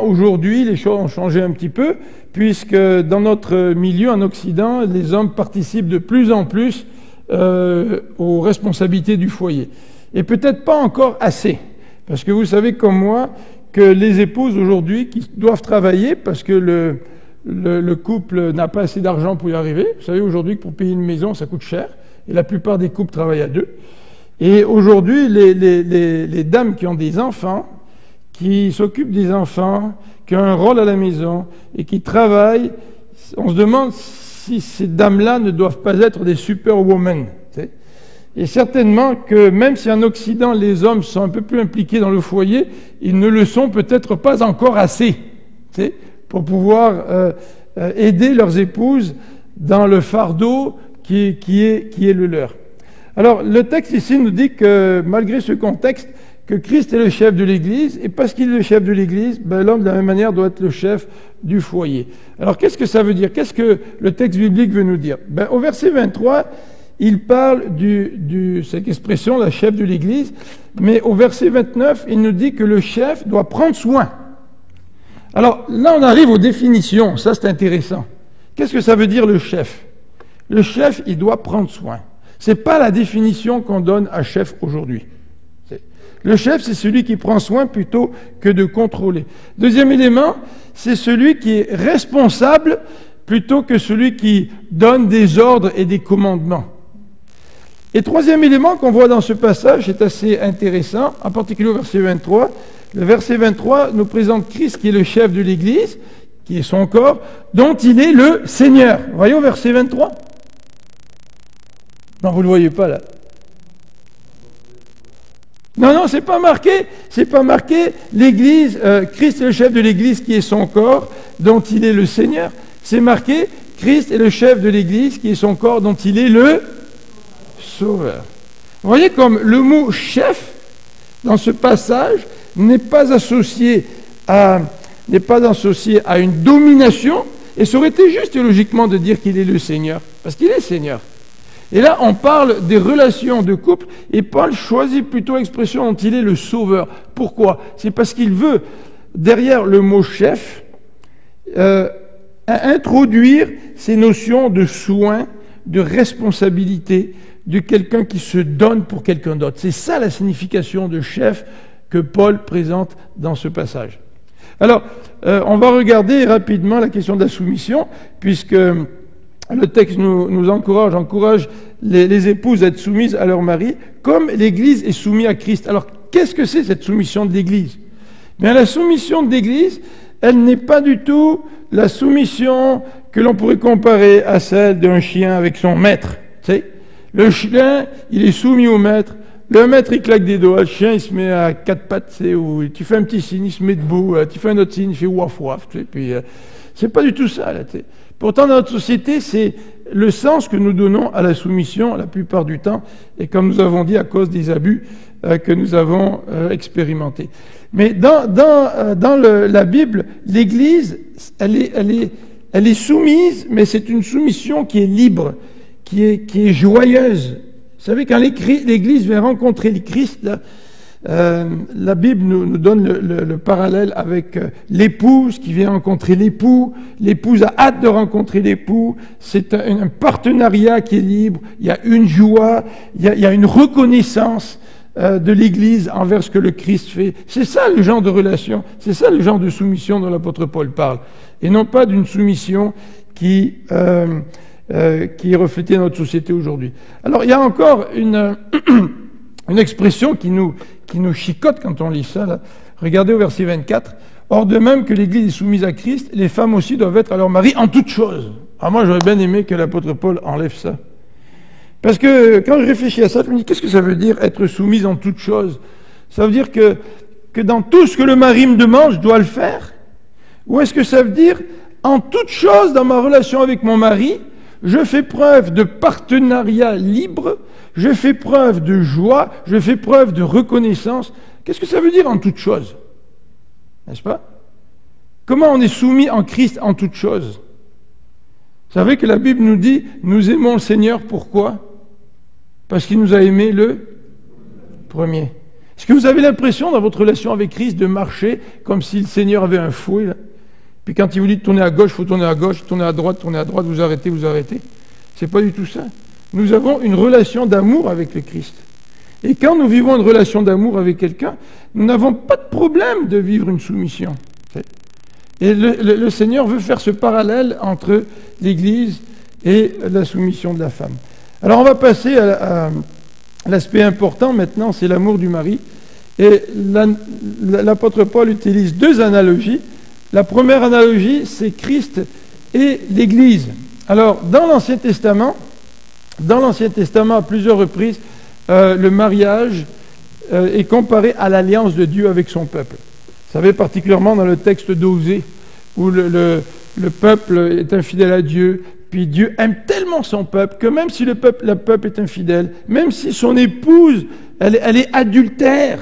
aujourd'hui, les choses ont changé un petit peu, puisque dans notre milieu, en Occident, les hommes participent de plus en plus aux responsabilités du foyer. Et peut-être pas encore assez, parce que vous savez comme moi que les épouses aujourd'hui qui doivent travailler, parce que le couple n'a pas assez d'argent pour y arriver. Vous savez aujourd'hui que pour payer une maison, ça coûte cher, et la plupart des couples travaillent à deux. Et aujourd'hui, les dames qui ont des enfants, qui s'occupent des enfants, qui ont un rôle à la maison et qui travaillent, on se demande si ces dames-là ne doivent pas être des superwomen. Et certainement que même si en Occident les hommes sont un peu plus impliqués dans le foyer, ils ne le sont peut-être pas encore assez pour pouvoir aider leurs épouses dans le fardeau qui est le leur. Alors le texte ici nous dit que malgré ce contexte, que Christ est le chef de l'Église, et parce qu'il est le chef de l'Église, l'homme de la même manière doit être le chef du foyer. Alors qu'est-ce que ça veut dire? Qu'est-ce que le texte biblique veut nous dire? Au verset 23, il parle cette expression, la chef de l'Église, mais au verset 29, il nous dit que le chef doit prendre soin. Alors là, on arrive aux définitions, ça c'est intéressant. Qu'est-ce que ça veut dire le chef? Le chef, il doit prendre soin. Ce n'est pas la définition qu'on donne à chef aujourd'hui. Le chef, c'est celui qui prend soin plutôt que de contrôler. Deuxième élément, c'est celui qui est responsable plutôt que celui qui donne des ordres et des commandements. Et troisième élément qu'on voit dans ce passage, c'est assez intéressant, en particulier au verset 23. Le verset 23 nous présente Christ qui est le chef de l'Église, qui est son corps, dont il est le Seigneur. Vous voyez au verset 23? Non, vous ne le voyez pas là. Non, c'est pas marqué l'Église, Christ est le chef de l'Église qui est son corps, dont il est le Seigneur. C'est marqué, Christ est le chef de l'Église qui est son corps, dont il est le Sauveur. Vous voyez comme le mot chef, dans ce passage, n'est pas associé à une domination, et ça aurait été juste logiquement de dire qu'il est le Seigneur, parce qu'il est Seigneur. Et là, on parle des relations de couple, et Paul choisit plutôt l'expression dont il est le sauveur. Pourquoi? C'est parce qu'il veut, derrière le mot chef, introduire ces notions de soin, de responsabilité, de quelqu'un qui se donne pour quelqu'un d'autre. C'est ça la signification de chef que Paul présente dans ce passage. Alors, on va regarder rapidement la question de la soumission, puisque le texte nous encourage les épouses à être soumises à leur mari, comme l'Église est soumise à Christ. Alors, qu'est-ce que c'est cette soumission de l'Église? Bien, la soumission de l'Église, elle n'est pas du tout la soumission que l'on pourrait comparer à celle d'un chien avec son maître. Tu sais, le chien, il est soumis au maître. Le maître, il claque des doigts. Le chien, il se met à quatre pattes. Tu fais un petit signe, il se met debout. Tu fais un autre signe, il fait waf waf. Tu sais, puis, c'est pas du tout ça. Là, tu sais. Pourtant, dans notre société, c'est le sens que nous donnons à la soumission la plupart du temps, et comme nous avons dit, à cause des abus que nous avons expérimentés. Mais dans la Bible, l'Église, elle est soumise, mais c'est une soumission qui est libre, qui est joyeuse. Vous savez, quand l'Église vient rencontrer le Christ, là, la Bible nous donne le parallèle avec l'épouse qui vient rencontrer l'époux. L'épouse a hâte de rencontrer l'époux. C'est un partenariat qui est libre. Il y a une joie, il y a une reconnaissance de l'Église envers ce que le Christ fait. C'est ça le genre de relation, c'est ça le genre de soumission dont l'apôtre Paul parle. Et non pas d'une soumission qui est reflétée dans notre société aujourd'hui. Alors il y a encore une expression qui nous chicote quand on lit ça. Là. Regardez au verset 24. Or, de même que l'Église est soumise à Christ, les femmes aussi doivent être à leur mari en toutes choses. Alors moi, j'aurais bien aimé que l'apôtre Paul enlève ça. Parce que quand je réfléchis à ça, je me dis, qu'est-ce que ça veut dire être soumise en toutes choses? Ça veut dire que dans tout ce que le mari me demande, je dois le faire? Ou est-ce que ça veut dire en toute chose dans ma relation avec mon mari, je fais preuve de partenariat libre, je fais preuve de joie, je fais preuve de reconnaissance. Qu'est-ce que ça veut dire en toute chose? N'est-ce pas? Comment on est soumis en Christ en toute chose? Vous savez que la Bible nous dit, nous aimons le Seigneur, pourquoi? Parce qu'il nous a aimés le premier. Est-ce que vous avez l'impression dans votre relation avec Christ de marcher comme si le Seigneur avait un fouet là? Puis quand il vous dit de tourner à gauche, il faut tourner à gauche, tourner à droite, vous arrêtez, vous arrêtez. C'est pas du tout ça. Nous avons une relation d'amour avec le Christ. Et quand nous vivons une relation d'amour avec quelqu'un, nous n'avons pas de problème de vivre une soumission. Et le Seigneur veut faire ce parallèle entre l'Église et la soumission de la femme. Alors on va passer à l'aspect important maintenant, c'est l'amour du mari. Et l'apôtre Paul utilise deux analogies. La première analogie, c'est Christ et l'Église. Alors, dans l'Ancien Testament, à plusieurs reprises, le mariage est comparé à l'alliance de Dieu avec son peuple. Vous savez, particulièrement dans le texte d'Osée, où le peuple est infidèle à Dieu, puis Dieu aime tellement son peuple que même si le peuple est infidèle, même si son épouse, elle est adultère,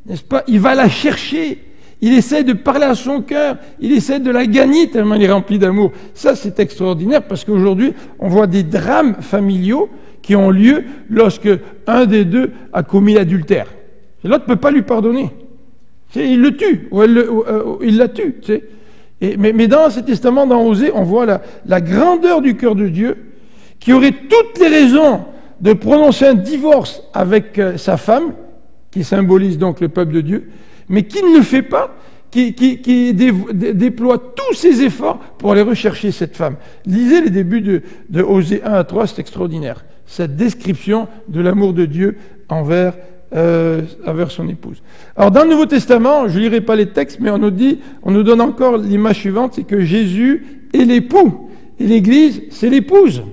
n'est-ce pas? Il va la chercher. Il essaie de parler à son cœur, il essaie de la gagner tellement il est rempli d'amour. Ça, c'est extraordinaire parce qu'aujourd'hui, on voit des drames familiaux qui ont lieu lorsque un des deux a commis l'adultère. L'autre ne peut pas lui pardonner. Il le tue, ou il la tue. Mais dans l'Ancien Testament, dans Osée, on voit la grandeur du cœur de Dieu qui aurait toutes les raisons de prononcer un divorce avec sa femme, qui symbolise donc le peuple de Dieu, mais qui ne le fait pas, qui déploie tous ses efforts pour aller rechercher cette femme. Lisez les débuts de Osée 1 à 3, c'est extraordinaire. Cette description de l'amour de Dieu envers son épouse. Alors dans le Nouveau Testament, je ne lirai pas les textes, mais on nous donne encore l'image suivante, c'est que Jésus est l'époux, et l'Église, c'est l'épouse.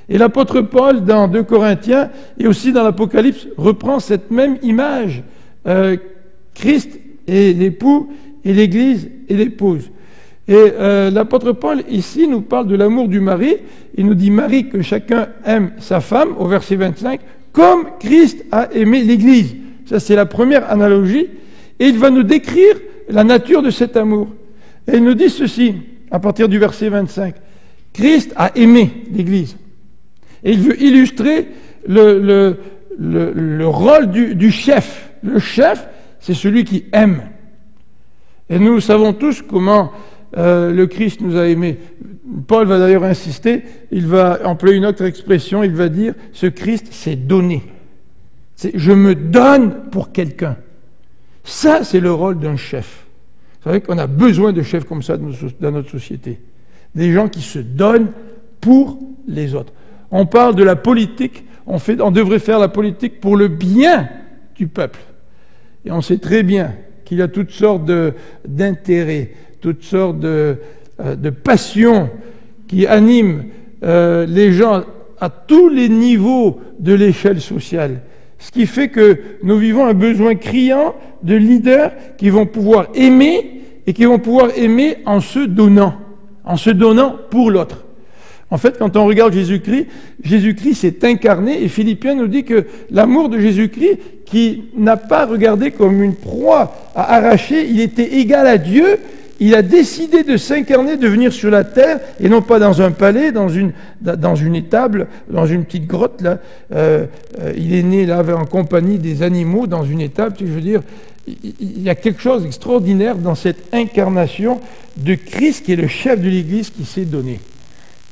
Et l'apôtre Paul, dans 2 Corinthiens, et aussi dans l'Apocalypse, reprend cette même image. Christ est l'époux et l'Église est l'épouse. Et l'apôtre Paul, ici, nous parle de l'amour du mari. Il nous dit, Marie, que chacun aime sa femme, au verset 25, comme Christ a aimé l'Église. Ça, c'est la première analogie. Et il va nous décrire la nature de cet amour. Et il nous dit ceci, à partir du verset 25. Christ a aimé l'Église. Et il veut illustrer le rôle du chef. Le chef, c'est celui qui aime. Et nous savons tous comment le Christ nous a aimés. Paul va d'ailleurs insister, il va employer une autre expression, il va dire, ce Christ s'est donné. Je me donne pour quelqu'un. Ça, c'est le rôle d'un chef. Vous savez qu'on a besoin de chefs comme ça dans notre société. Des gens qui se donnent pour les autres. On parle de la politique, on devrait faire la politique pour le bien du peuple. Et on sait très bien qu'il y a toutes sortes d'intérêts, toutes sortes de passions qui animent les gens à tous les niveaux de l'échelle sociale. Ce qui fait que nous vivons un besoin criant de leaders qui vont pouvoir aimer et qui vont pouvoir aimer en se donnant pour l'autre. En fait, quand on regarde Jésus-Christ, Jésus-Christ s'est incarné et Philippiens nous dit que l'amour de Jésus-Christ, qui n'a pas regardé comme une proie à arracher, il était égal à Dieu, il a décidé de s'incarner, de venir sur la terre, et non pas dans un palais, dans une étable, dans une petite grotte. Là. Il est né là en compagnie des animaux, dans une étable. Je veux dire, il y a quelque chose d'extraordinaire dans cette incarnation de Christ, qui est le chef de l'Église, qui s'est donné.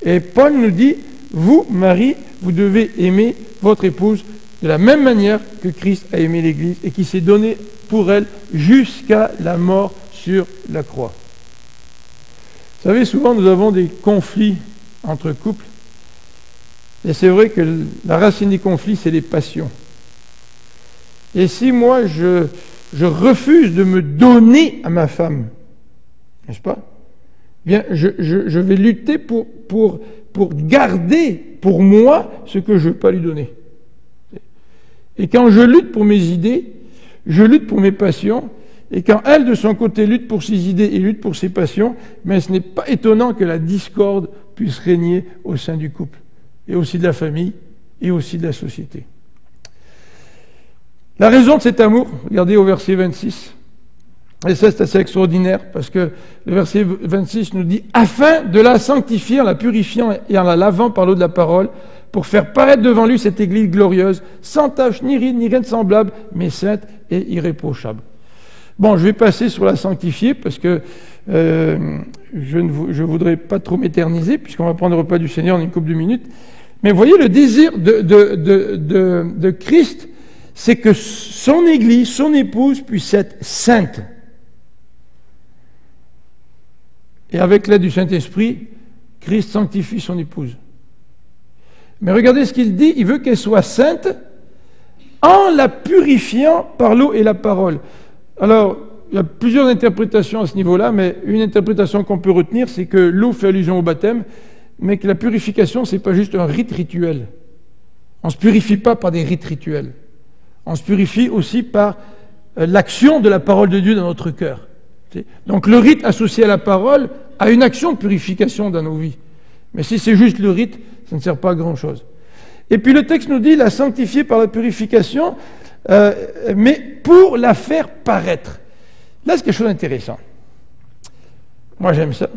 Et Paul nous dit, vous, Marie, vous devez aimer votre épouse de la même manière que Christ a aimé l'Église et qui s'est donné pour elle jusqu'à la mort sur la croix. Vous savez, souvent nous avons des conflits entre couples. Et c'est vrai que la racine des conflits, c'est les passions. Et si moi, je refuse de me donner à ma femme, n'est-ce pas? Bien, je vais lutter pour garder pour moi ce que je ne veux pas lui donner. Et quand je lutte pour mes idées, je lutte pour mes passions, Et quand elle, de son côté, lutte pour ses idées et lutte pour ses passions, mais ce n'est pas étonnant que la discorde puisse régner au sein du couple, et aussi de la famille, et aussi de la société. La raison de cet amour, regardez au verset 26, et ça c'est assez extraordinaire, parce que le verset 26 nous dit « Afin de la sanctifier en la purifiant et en la lavant par l'eau de la parole, pour faire paraître devant lui cette Église glorieuse, sans tache, ni ride, ni rien de semblable, mais sainte et irréprochable. » Bon, je vais passer sur la sanctifier, parce que je ne voudrais pas trop m'éterniser, puisqu'on va prendre le repas du Seigneur en une couple de minutes. Mais vous voyez, le désir de Christ, c'est que son Église, son épouse, puisse être sainte. Et avec l'aide du Saint-Esprit, Christ sanctifie son épouse. Mais regardez ce qu'il dit, il veut qu'elle soit sainte en la purifiant par l'eau et la parole. Alors, il y a plusieurs interprétations à ce niveau-là, mais une interprétation qu'on peut retenir, c'est que l'eau fait allusion au baptême, mais que la purification, ce n'est pas juste un rite rituel. On ne se purifie pas par des rites rituels. On se purifie aussi par l'action de la parole de Dieu dans notre cœur. Donc le rite associé à la parole a une action de purification dans nos vies. Mais si c'est juste le rite, ça ne sert pas à grand-chose. Et puis le texte nous dit la sanctifier par la purification, mais pour la faire paraître. Là, c'est quelque chose d'intéressant. Moi, j'aime ça.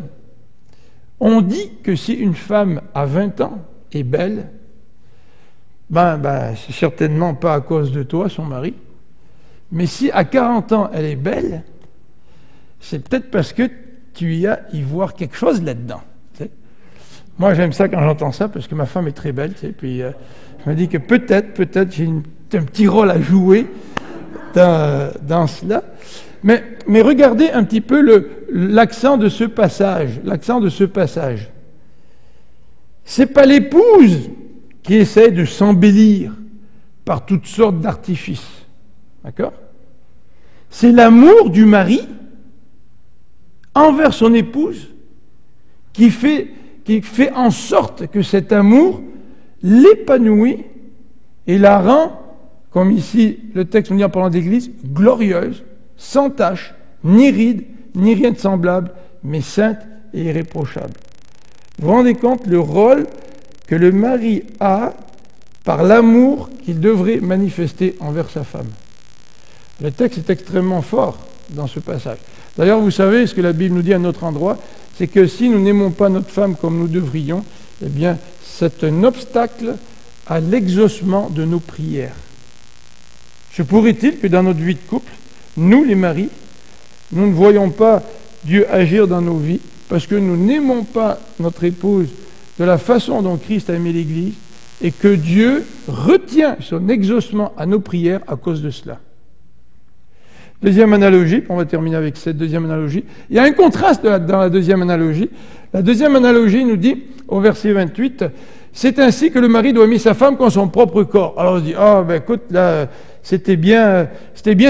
On dit que si une femme à 20 ans est belle, c'est certainement pas à cause de toi, son mari. Mais si à 40 ans, elle est belle, c'est peut-être parce que tu y as y voir quelque chose là-dedans. T'sais. Moi, j'aime ça quand j'entends ça, parce que ma femme est très belle. Puis je me dis que peut-être, j'ai un petit rôle à jouer dans cela. Mais regardez un petit peu l'accent de ce passage. L'accent de ce passage. C'est pas l'épouse qui essaie de s'embellir par toutes sortes d'artifices. D'accord ? C'est l'amour du mari envers son épouse qui fait en sorte que cet amour l'épanouit et la rend, comme ici le texte nous dit en parlant d'Église, glorieuse, sans tache, ni ride, ni rien de semblable, mais sainte et irréprochable. Vous vous rendez compte le rôle que le mari a par l'amour qu'il devrait manifester envers sa femme. Le texte est extrêmement fort dans ce passage. D'ailleurs, vous savez ce que la Bible nous dit à notre endroit, c'est que si nous n'aimons pas notre femme comme nous devrions, eh bien, c'est un obstacle à l'exaucement de nos prières. Se pourrait-il que dans notre vie de couple, nous, les maris, nous ne voyons pas Dieu agir dans nos vies parce que nous n'aimons pas notre épouse de la façon dont Christ a aimé l'Église et que Dieu retient son exaucement à nos prières à cause de cela. Deuxième analogie, on va terminer avec cette deuxième analogie. Il y a un contraste dans la deuxième analogie. La deuxième analogie nous dit, au verset 28, « C'est ainsi que le mari doit aimer sa femme comme son propre corps. » Alors on se dit, « Ah, écoute, là, c'était bien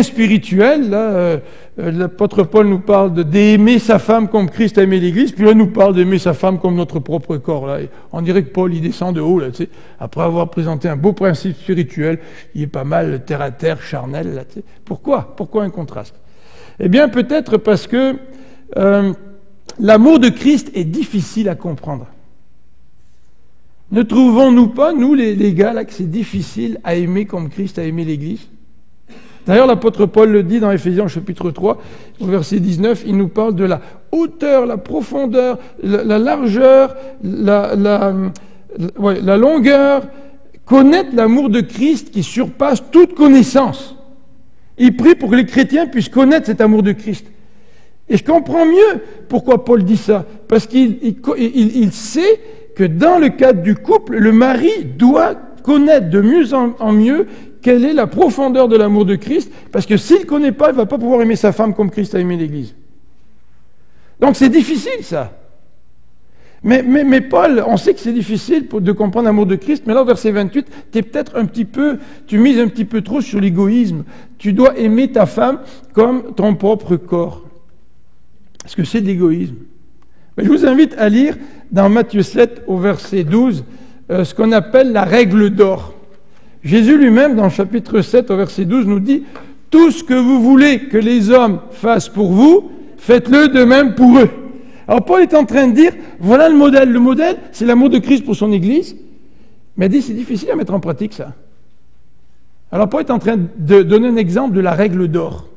spirituel. Là, l'apôtre Paul nous parle d'aimer sa femme comme Christ a aimé l'Église, puis là, il nous parle d'aimer sa femme comme notre propre corps. Là. On dirait que Paul, il descend de haut, là, tu sais, après avoir présenté un beau principe spirituel, il est pas mal terre à terre, charnel. Là, tu sais. Pourquoi un contraste? Eh bien, peut-être parce que l'amour de Christ est difficile à comprendre. Ne trouvons-nous pas, nous les gars, là, que c'est difficile à aimer comme Christ a aimé l'Église? D'ailleurs, l'apôtre Paul le dit dans Éphésiens chapitre 3, au verset 19, il nous parle de la hauteur, la profondeur, la largeur, la longueur, connaître l'amour de Christ qui surpasse toute connaissance. Il prie pour que les chrétiens puissent connaître cet amour de Christ. Et je comprends mieux pourquoi Paul dit ça, parce qu'il sait que dans le cadre du couple, le mari doit connaître de mieux en mieux quelle est la profondeur de l'amour de Christ, parce que s'il ne connaît pas, il ne va pas pouvoir aimer sa femme comme Christ a aimé l'Église. Donc c'est difficile ça. Mais Paul, on sait que c'est difficile de comprendre l'amour de Christ, mais là au verset 28, tu mises un petit peu trop sur l'égoïsme. Tu dois aimer ta femme comme ton propre corps. Est-ce que c'est de l'égoïsme? Mais je vous invite à lire dans Matthieu 7 au verset 12 ce qu'on appelle la règle d'or. Jésus lui-même, dans le chapitre 7 au verset 12, nous dit « tout ce que vous voulez que les hommes fassent pour vous, faites-le de même pour eux. Alors Paul est en train de dire, voilà le modèle. Le modèle, c'est l'amour de Christ pour son Église. Mais il dit, c'est difficile à mettre en pratique ça. Alors Paul est en train de donner un exemple de la règle d'or.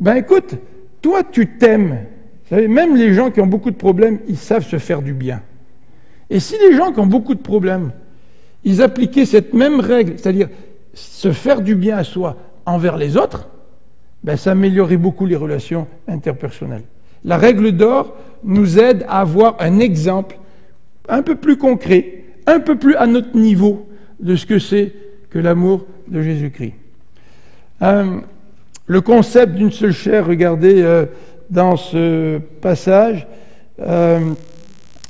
Ben écoute, toi tu t'aimes. Vous savez, même les gens qui ont beaucoup de problèmes, ils savent se faire du bien. Et si les gens qui ont beaucoup de problèmes, ils appliquaient cette même règle, c'est-à-dire se faire du bien à soi envers les autres, ben ça améliorerait beaucoup les relations interpersonnelles. La règle d'or nous aide à avoir un exemple un peu plus concret, un peu plus à notre niveau de ce que c'est que l'amour de Jésus-Christ. Le concept d'une seule chair, regardez dans ce passage,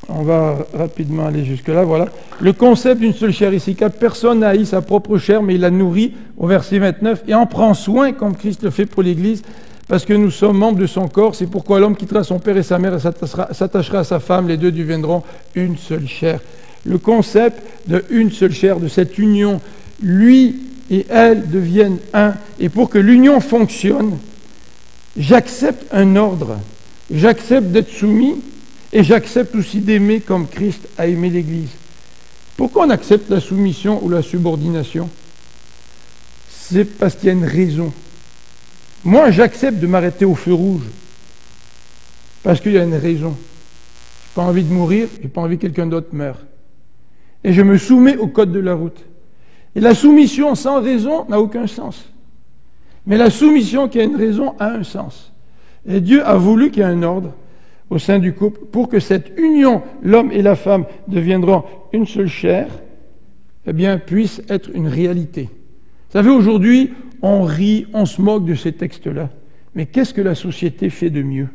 on va rapidement aller jusque-là, voilà. Le concept d'une seule chair ici, car personne n'a haï sa propre chair, mais il la nourrit, au verset 29, et en prend soin, comme Christ le fait pour l'Église, parce que nous sommes membres de son corps. C'est pourquoi l'homme quittera son père et sa mère et s'attachera à sa femme, les deux deviendront une seule chair. Le concept de une seule chair, de cette union, lui et elle deviennent un. Et pour que l'union fonctionne, j'accepte un ordre, j'accepte d'être soumis, et j'accepte aussi d'aimer comme Christ a aimé l'Église. Pourquoi on accepte la soumission ou la subordination? C'est parce qu'il y a une raison. Moi, j'accepte de m'arrêter au feu rouge parce qu'il y a une raison. Je n'ai pas envie de mourir, je n'ai pas envie que quelqu'un d'autre meure. Et je me soumets au code de la route. Et la soumission sans raison n'a aucun sens. Mais la soumission qui a une raison a un sens. Et Dieu a voulu qu'il y ait un ordre au sein du couple pour que cette union, l'homme et la femme deviendront une seule chair, eh bien, puisse être une réalité. Vous savez, aujourd'hui, on rit, on se moque de ces textes-là. Mais qu'est-ce que la société fait de mieux?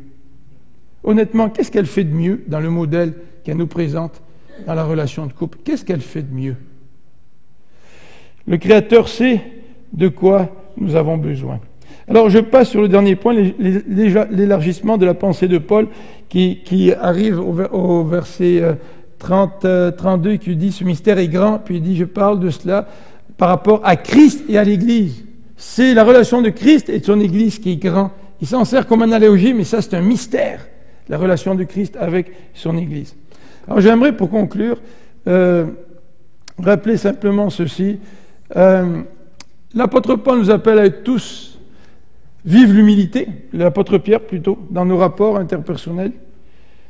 Honnêtement, qu'est-ce qu'elle fait de mieux dans le modèle qu'elle nous présente dans la relation de couple? Qu'est-ce qu'elle fait de mieux? Le Créateur sait de quoi nous avons besoin. Alors, je passe sur le dernier point, l'élargissement de la pensée de Paul, qui arrive au verset 32, qui dit « Ce mystère est grand », puis il dit « Je parle de cela par rapport à Christ et à l'Église ». C'est la relation de Christ et de son Église qui est grand. Il s'en sert comme analogie, mais ça c'est un mystère, la relation de Christ avec son Église. Alors j'aimerais pour conclure rappeler simplement ceci. L'apôtre Paul nous appelle à être tous vive l'humilité, l'apôtre Pierre plutôt, dans nos rapports interpersonnels.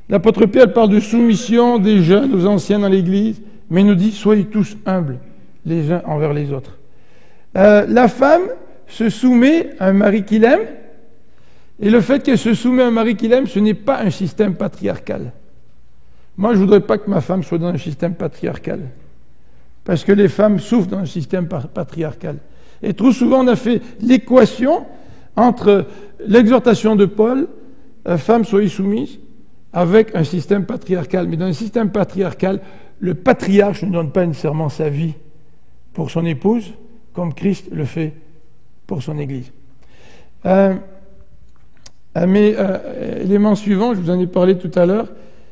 L'apôtre Pierre parle de soumission des jeunes aux anciens dans l'Église, mais il nous dit soyez tous humbles les uns envers les autres. La femme se soumet à un mari qu'il aime, et le fait qu'elle se soumet à un mari qu'il aime, ce n'est pas un système patriarcal. Moi, je ne voudrais pas que ma femme soit dans un système patriarcal, parce que les femmes souffrent dans un système patriarcal. Et trop souvent, on a fait l'équation entre l'exhortation de Paul, femme soyez soumise, avec un système patriarcal. Mais dans un système patriarcal, le patriarche ne donne pas nécessairement sa vie pour son épouse, comme Christ le fait pour son Église. Élément suivant, je vous en ai parlé tout à l'heure,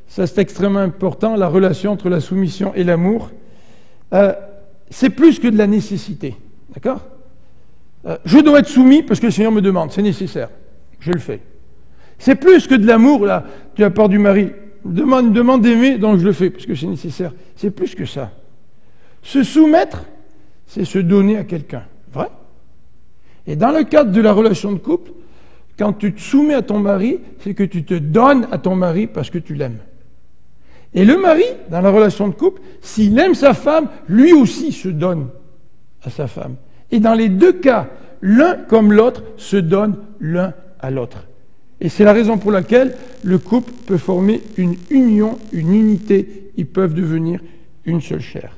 ça c'est extrêmement important, la relation entre la soumission et l'amour. C'est plus que de la nécessité, d'accord? Je dois être soumis parce que le Seigneur me demande, c'est nécessaire, je le fais. C'est plus que de l'amour, là, de la part du mari. Il me demande d'aimer, donc je le fais parce que c'est nécessaire. C'est plus que ça. Se soumettre, c'est se donner à quelqu'un, vrai? Et dans le cadre de la relation de couple, quand tu te soumets à ton mari, c'est que tu te donnes à ton mari parce que tu l'aimes. Et le mari, dans la relation de couple, s'il aime sa femme, lui aussi se donne à sa femme. Et dans les deux cas, l'un comme l'autre se donne l'un à l'autre. Et c'est la raison pour laquelle le couple peut former une union, une unité. Ils peuvent devenir une seule chair.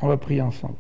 On va prier ensemble.